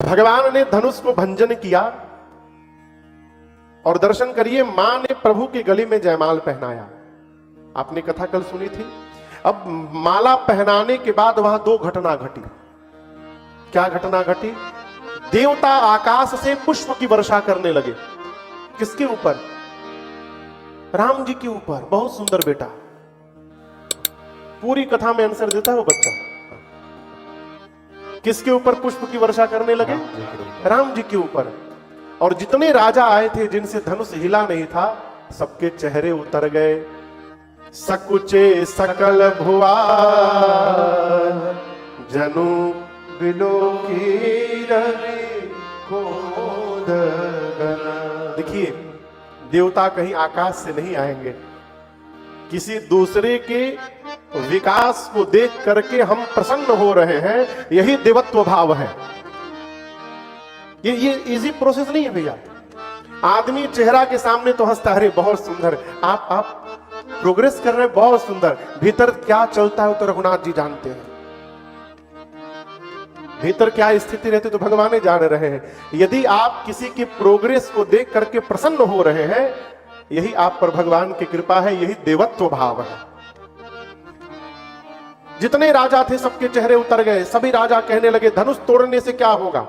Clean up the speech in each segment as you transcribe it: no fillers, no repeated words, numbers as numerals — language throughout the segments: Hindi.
भगवान ने धनुष को भंजन किया और दर्शन करिए, मां ने प्रभु के गले में जयमाल पहनाया। आपने कथा कल सुनी थी। अब माला पहनाने के बाद वहां दो घटना घटी। क्या घटना घटी? देवता आकाश से पुष्प की वर्षा करने लगे। किसके ऊपर? राम जी के ऊपर। बहुत सुंदर बेटा, पूरी कथा में आंसर देता है वो बच्चा। किसके ऊपर पुष्प की वर्षा करने लगे? राम जी के ऊपर। और जितने राजा आए थे जिनसे धनुष हिला नहीं था, सबके चेहरे उतर गए। सकुचे सकल भुआ जनु बिलो की रवि कोद गना। देखिए, देवता कहीं आकाश से नहीं आएंगे। किसी दूसरे के विकास को देख करके हम प्रसन्न हो रहे हैं, यही देवत्व भाव है। ये इजी प्रोसेस नहीं है भैया। आदमी चेहरा के सामने तो हंसता है, बहुत सुंदर, आप प्रोग्रेस कर रहे हैं, बहुत सुंदर। भीतर क्या चलता है वो तो रघुनाथ जी जानते हैं। भीतर क्या स्थिति रहती तो भगवान ही जान रहे हैं। यदि आप किसी की प्रोग्रेस को देख करके प्रसन्न हो रहे हैं, यही आप पर भगवान की कृपा है, यही देवत्व भाव है। जितने राजा थे सबके चेहरे उतर गए। सभी राजा कहने लगे, धनुष तोड़ने से क्या होगा?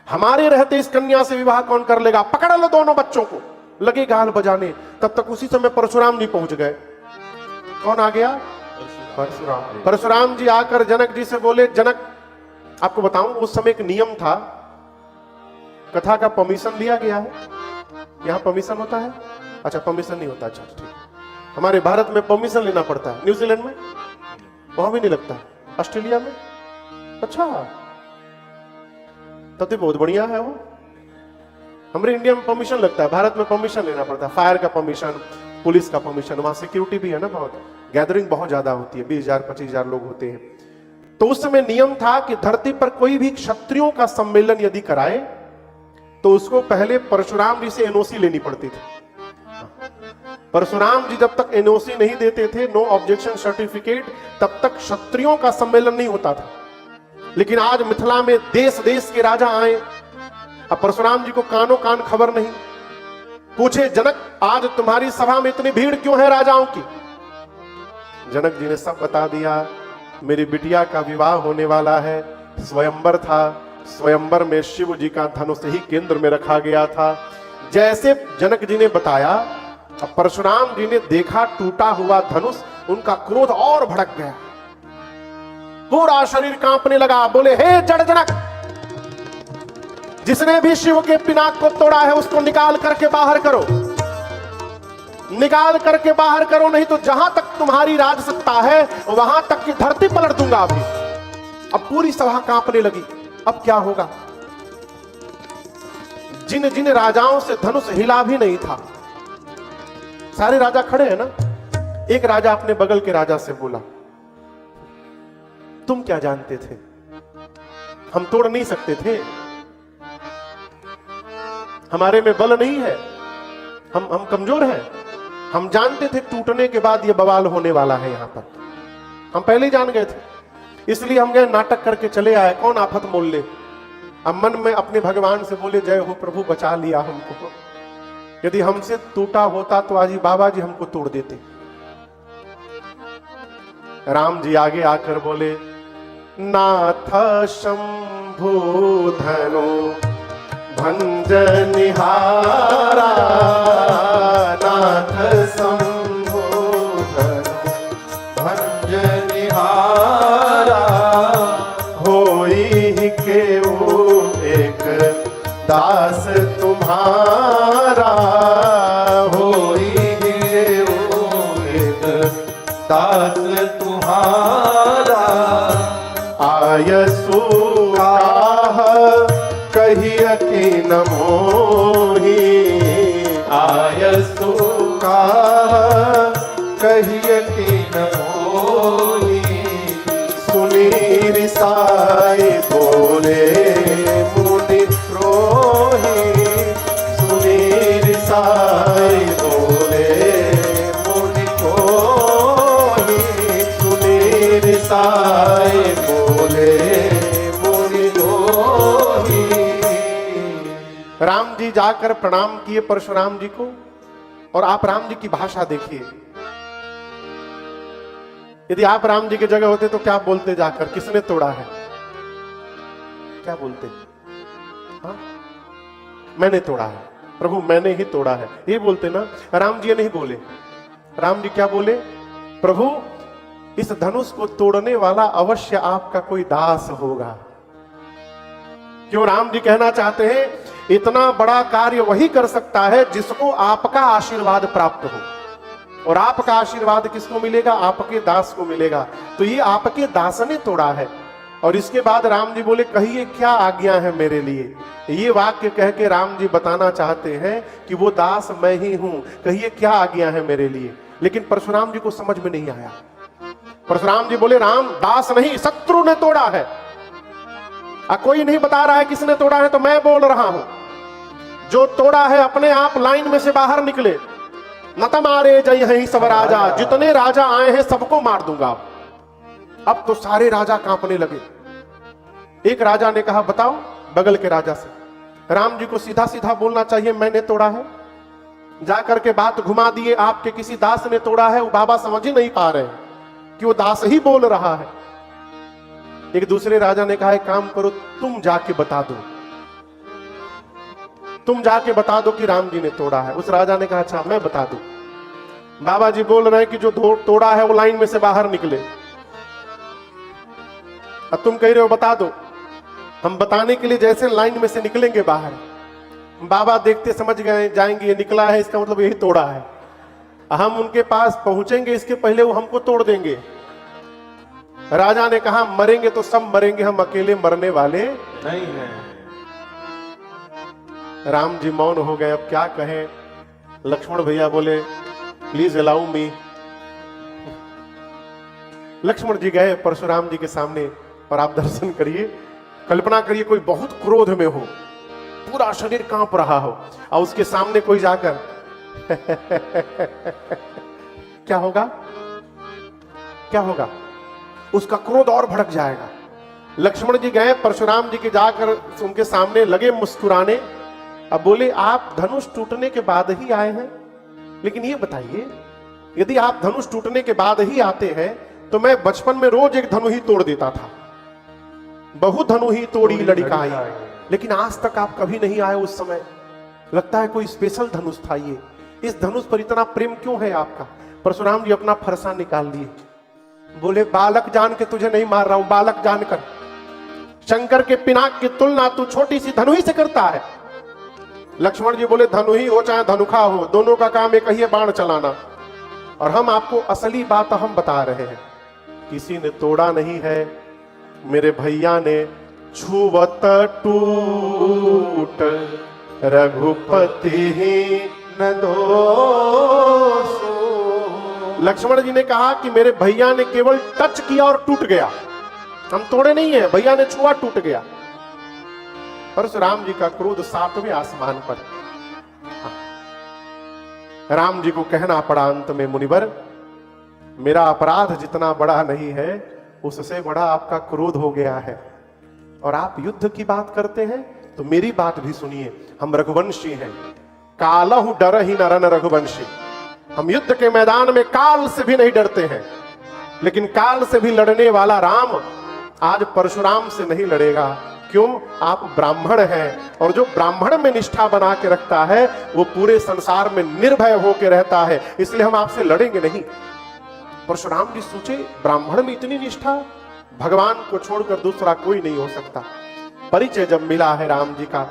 हमारे रहते इस कन्या से विवाह कौन कर लेगा? पकड़ लो दोनों बच्चों को। लगे गाल बजाने। तब तक उसी समय परशुराम जी पहुंच गए। कौन आ गया? परशुराम। परशुराम जी आकर जनक जी से बोले, जनक आपको बताऊं, उस समय एक नियम था, कथा का परमिशन लिया गया है। यहां परमिशन होता है? अच्छा, परमिशन नहीं होता। अच्छा ठीक। हमारे भारत में परमिशन लेना पड़ता है। न्यूजीलैंड में वहां भी नहीं लगता। ऑस्ट्रेलिया में? अच्छा, तब तो बहुत बढ़िया है वो। हमारे इंडिया में परमिशन लगता है, भारत में परमिशन लेना पड़ता है। फायर का परमिशन, पुलिस का परमिशन, वहां सिक्योरिटी भी है ना, बहुत गैदरिंग बहुत ज्यादा होती है, 20,000 25,000 लोग होते हैं। तो उस समय नियम था कि धरती पर कोई भी क्षत्रियों का सम्मेलन यदि कराए तो उसको पहले परशुराम जी से एनओसी लेनी पड़ती थी। परशुराम जी जब तक एनओसी नहीं देते थे, नो ऑब्जेक्शन सर्टिफिकेट, तब तक क्षत्रियों का सम्मेलन नहीं होता था। लेकिन आज मिथिला में देश देश के राजा आए। अब परशुराम जी को कानो कान खबर नहीं। पूछे, जनक आज तुम्हारी सभा में इतनी भीड़ क्यों है राजाओं की? जनक जी ने सब बता दिया। मेरी बिटिया का विवाह होने वाला है, स्वयंवर था, स्वयंवर में शिव जी का धनुष ही केंद्र में रखा गया था। जैसे जनक जी ने बताया, अब परशुराम जी ने देखा टूटा हुआ धनुष, उनका क्रोध और भड़क गया। पूरा शरीर कांपने लगा। बोले, हे जड़ जनक, जिसने भी शिव के पिनाक को तोड़ा है उसको निकाल करके बाहर करो, निकाल करके बाहर करो, नहीं तो जहां तक तुम्हारी राज सत्ता है वहां तक की धरती पलट दूंगा अभी। अब पूरी सभा कांपने लगी। अब क्या होगा? जिन जिन राजाओं से धनुष हिला भी नहीं था, सारे राजा खड़े हैं ना। एक राजा अपने बगल के राजा से बोला, तुम क्या जानते थे? हम तोड़ नहीं सकते थे, हमारे में बल नहीं है, हम कमजोर हैं। हम जानते थे टूटने के बाद ये बवाल होने वाला है यहां पर, हम पहले ही जान गए थे, इसलिए हम गए नाटक करके चले आए, कौन आफत मोल ले। अब मन में अपने भगवान से बोले, जय हो प्रभु, बचा लिया हमको। यदि हमसे टूटा होता तो आज ही बाबा जी हमको तोड़ देते। राम जी आगे आकर बोले, नाथ शंभु धनु भंजनिहारा, नाथ शंभु धनु भंजनिहारा, होई के वो एक दास तुम्हारा, होई के वो एक दास तुम्हारा, आयसु कहिय की न मोही, आयसु कहिय की न मोही, सुनी रिसाई बोले मुनि द्रोही, सुनी रिसाई बोले मुनि द्रोही, सुनी रिसाई बोले मुनि द्रोही, राम जी जाकर प्रणाम किए परशुराम जी को, और आप राम जी की भाषा देखिए। यदि आप राम जी की जगह होते तो क्या बोलते जाकर, किसने तोड़ा है, क्या बोलते? हाँ, मैंने तोड़ा है प्रभु, मैंने ही तोड़ा है, ये बोलते ना। राम जी नहीं बोले। राम जी क्या बोले? प्रभु इस धनुष को तोड़ने वाला अवश्य आपका कोई दास होगा। क्यों? राम जी कहना चाहते हैं इतना बड़ा कार्य वही कर सकता है जिसको आपका आशीर्वाद प्राप्त हो, और आपका आशीर्वाद किसको मिलेगा? आपके दास को मिलेगा। तो ये आपके दास ने तोड़ा है। और इसके बाद राम जी बोले कहिए क्या आज्ञा है मेरे लिए। ये वाक्य कह के राम जी बताना चाहते हैं कि वो दास मैं ही हूं, कहिए क्या आज्ञा है मेरे लिए। लेकिन परशुराम जी को समझ में नहीं आया। परशुराम जी बोले राम दास नहीं, शत्रु ने तोड़ा है। कोई नहीं बता रहा है किसने तोड़ा है, तो मैं बोल रहा हूं। जो तोड़ा है अपने आप लाइन में से बाहर निकले। न मारे जय ही सब राजा, जितने राजा आए हैं सबको मार दूंगा। अब तो सारे राजा कांपने लगे। एक राजा ने कहा बताओ, बगल के राजा से। राम जी को सीधा सीधा बोलना चाहिए मैंने तोड़ा है। जाकर के बात घुमा दिए आपके किसी दास ने तोड़ा है। वो बाबा समझ ही नहीं पा रहे कि वो दास ही बोल रहा है। एक दूसरे राजा ने कहा एक काम करो, तुम जाके बता दो, तुम जाके बता दो कि राम जी ने तोड़ा है। उस राजा ने कहा अच्छा मैं बता दूं। बाबा जी बोल रहे हैं कि जो तोड़ा है वो लाइन में से बाहर निकले। अब तुम कह रहे हो बता दो। हम बताने के लिए जैसे लाइन में से निकलेंगे बाहर, बाबा देखते समझ गए जाएंगे ये निकला है, इसका मतलब यही तोड़ा है। हम उनके पास पहुंचेंगे इसके पहले वो हमको तोड़ देंगे। राजा ने कहा मरेंगे तो सब मरेंगे, हम अकेले मरने वाले नहीं हैं। राम जी मौन हो गए, अब क्या कहें। लक्ष्मण भैया बोले प्लीज अलाउ मी। लक्ष्मण जी गए परशुराम जी के सामने और आप दर्शन करिए, कल्पना करिए कोई बहुत क्रोध में हो, पूरा शरीर कांप रहा हो, और उसके सामने कोई जाकर क्या होगा? क्या होगा? उसका क्रोध और भड़क जाएगा। लक्ष्मण जी गए परशुराम जी के जाकर उनके सामने लगे मुस्कुराने। अब बोले आप धनुष टूटने के बाद ही आए हैं, लेकिन ये बताइए यदि आप धनुष टूटने के बाद ही आते हैं तो मैं बचपन में रोज एक धनु ही तोड़ देता था। बहु धनु ही तोड़ी लड़िकाई, लेकिन आज तक आप कभी नहीं आए उस समय। लगता है कोई स्पेशल धनुष था ये। इस धनुष पर इतना प्रेम क्यों है आपका? परशुराम जी अपना फरसा निकाल लिए। बोले बालक जान के तुझे नहीं मार रहा हूं, बालक जानकर। शंकर के पिनाक की तुलना तू छोटी सी धनु ही से करता है। लक्ष्मण जी बोले धनु ही हो चाहे धनुखा हो, दोनों का काम एक ही है, बाण चलाना। और हम आपको असली बात हम बता रहे हैं, किसी ने तोड़ा नहीं है, मेरे भैया ने छुवत टूट रघुपति ही न दोषो। लक्ष्मण जी ने कहा कि मेरे भैया ने केवल टच किया और टूट गया, हम तोड़े नहीं है, भैया ने छुआ टूट गया। परशुराम जी का क्रोध 7वें आसमान पर। राम जी को कहना पड़ा अंत में मुनिवर मेरा अपराध जितना बड़ा नहीं है उससे बड़ा आपका क्रोध हो गया है, और आप युद्ध की बात करते हैं तो मेरी बात भी सुनिए। हम रघुवंशी हैं, कालहु डर ही नरन रघुवंशी। हम युद्ध के मैदान में काल से भी नहीं डरते हैं, लेकिन काल से भी लड़ने वाला राम आज परशुराम से नहीं लड़ेगा। क्यों? आप ब्राह्मण हैं, और जो ब्राह्मण में निष्ठा बना के रखता है वो पूरे संसार में निर्भय होकर रहता है, इसलिए हम आपसे लड़ेंगे नहीं। परशुराम जी सोचे ब्राह्मण में इतनी निष्ठा, भगवान को छोड़कर दूसरा कोई नहीं हो सकता। परिचय जब मिला है राम जी का,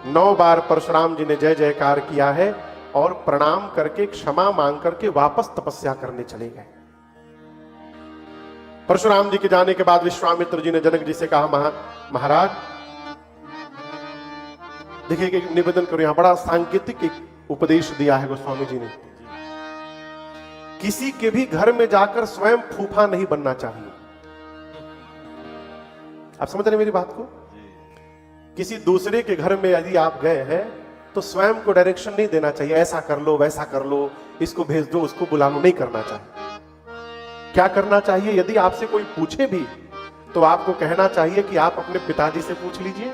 9 बार परशुराम जी ने जय जयकार किया है और प्रणाम करके क्षमा मांग करके वापस तपस्या करने चले गए। परशुराम जी के जाने के बाद विश्वामित्र जी ने जनक जी से कहा महाराज देखिए कि निवेदन करो, यहां बड़ा सांकेतिक एक उपदेश दिया है गोस्वामी जी ने। किसी के भी घर में जाकर स्वयं फूफा नहीं बनना चाहिए। आप समझ रहे मेरी बात को? किसी दूसरे के घर में यदि आप गए हैं तो स्वयं को डायरेक्शन नहीं देना चाहिए, ऐसा कर लो वैसा कर लो, इसको भेज दो उसको बुला लो, नहीं करना चाहिए। क्या करना चाहिए? यदि आपसे कोई पूछे भी तो आपको कहना चाहिए कि आप अपने पिताजी से पूछ लीजिए,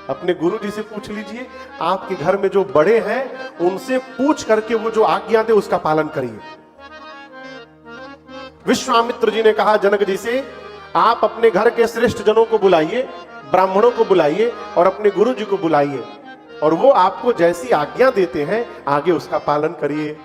अपने गुरु जी से पूछ लीजिए, आपके घर में जो बड़े हैं उनसे पूछ करके वो जो आज्ञा दे उसका पालन करिए। विश्वामित्र जी ने कहा जनक जी से, आप अपने घर के श्रेष्ठ जनों को बुलाइए, ब्राह्मणों को बुलाइए और अपने गुरु जी को बुलाइए, और वो आपको जैसी आज्ञा देते हैं आगे उसका पालन करिए।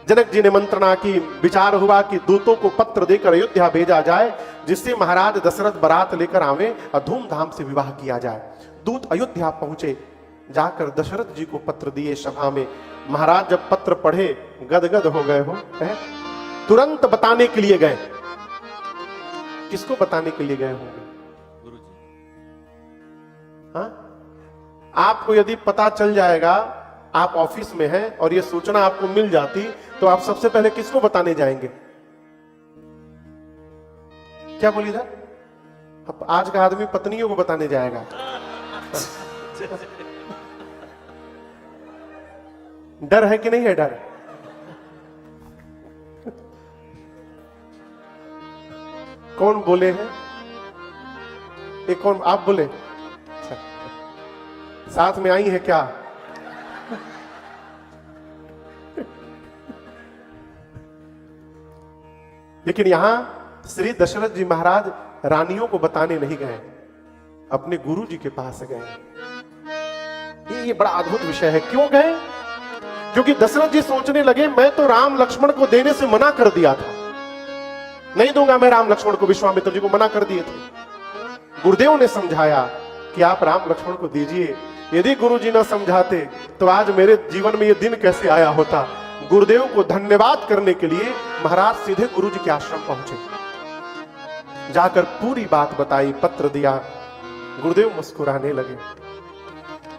जनक जी ने मंत्रणा की, विचार हुआ कि दूतों को पत्र देकर अयोध्या भेजा जाए, जिससे महाराज दशरथ बारात लेकर आवे और धूमधाम से विवाह किया जाए। दूत अयोध्या पहुंचे, जाकर दशरथ जी को पत्र दिए सभा में। महाराज जब पत्र पढ़े गदगद हो गए हो, तुरंत बताने के लिए गए। किसको बताने के लिए गए होंगे? गुरु जी। हाँ, आपको यदि पता चल जाएगा, आप ऑफिस में हैं और ये सूचना आपको मिल जाती, तो आप सबसे पहले किसको बताने जाएंगे? क्या बोली था? अब आज का आदमी पत्नियों को बताने जाएगा। डर है कि नहीं है? डर कौन बोले हैं? एक कौन? आप बोले? साथ में आई है क्या? लेकिन यहां श्री दशरथ जी महाराज रानियों को बताने नहीं गए, अपने गुरु जी के पास गए। ये बड़ा अद्भुत विषय है। क्यों गए? क्योंकि दशरथ जी सोचने लगे, मैं तो राम लक्ष्मण को देने से मना कर दिया था, नहीं दूंगा मैं राम लक्ष्मण को। विश्वामित्र जी को मना कर दिए थे। गुरुदेव ने समझाया कि आप राम लक्ष्मण को दीजिए। यदि गुरु जी ना समझाते तो आज मेरे जीवन में ये दिन कैसे आया होता। गुरुदेव को धन्यवाद करने के लिए महाराज सीधे गुरु जी के आश्रम पहुंचे, जाकर पूरी बात बताई, पत्र दिया। गुरुदेव मुस्कुराने लगे,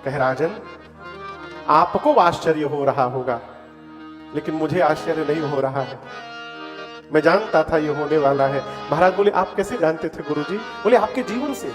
कह राजन आपको आश्चर्य हो रहा होगा, लेकिन मुझे आश्चर्य नहीं हो रहा है। मैं जानता था ये होने वाला है। महाराज बोले, आप कैसे जानते थे गुरुजी? बोले, आपके जीवन से।